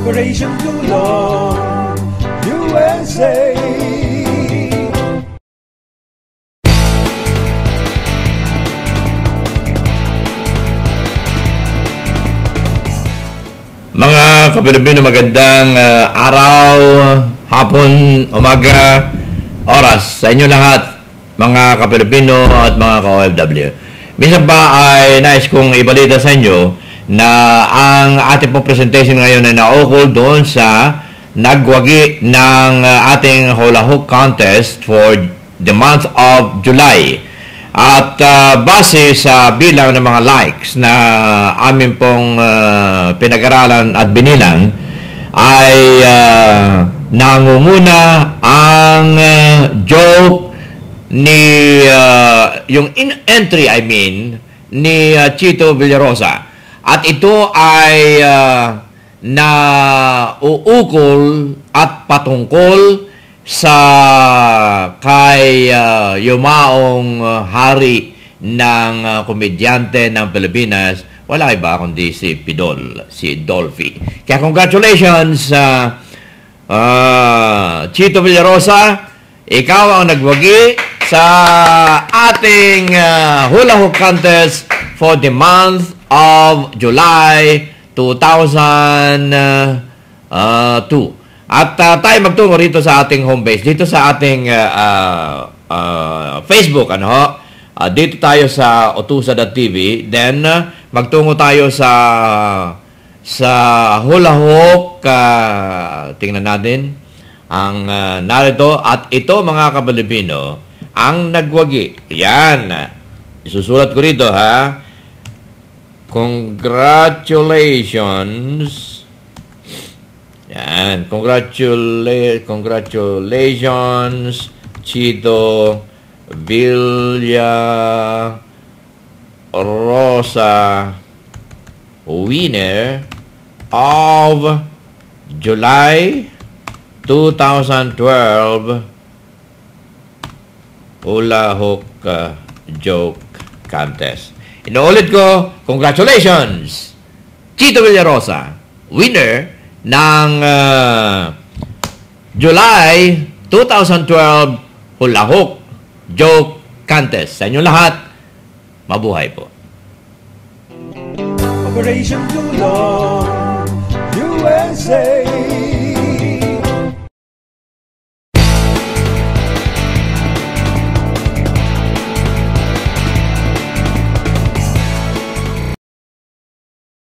Operation Tulong USA. Mga kapilipino, magandang araw, hapon, umaga, oras sa inyo lahat, mga kapilipino at mga ka-OFW. Minsan pa ay nais kong ibalita sa inyo na ang ating pong presentation ngayon ay naukol doon sa nagwagi ng ating hula hoop contest for the month of July. At base sa bilang ng mga likes na amin pong pinag-aralan at binilang, ay nangunguna ang joke ni yung entry ni Chito Villarosa. At ito ay na uukol at patungkol sa kay yumaong hari ng komedyante ng Pilipinas, wala iba kundi si Pidol, si Dolphy. Kaya congratulations Chito Villarosa, ikaw ang nagwagi sa ating hula hoop contest for the month of July 2002. At tayo magtungo rito sa ating home base, dito sa ating Facebook, dito tayo sa Otusa.tv. Then magtungo tayo sa hula hoop. Tingnan natin ang narito. At ito, mga kapilipino, ang nagwagi. Yan. Isusulat ko rito, ha. Congratulations. Yan. Congratulations, Chito Villarosa, winner of July 2012 hula hoop joke contest. Inuulit ko, congratulations, Chito Villarosa, winner ng July 2012 hula hoop joke contest. Sa inyo lahat, mabuhay po. Operation Tulong USA.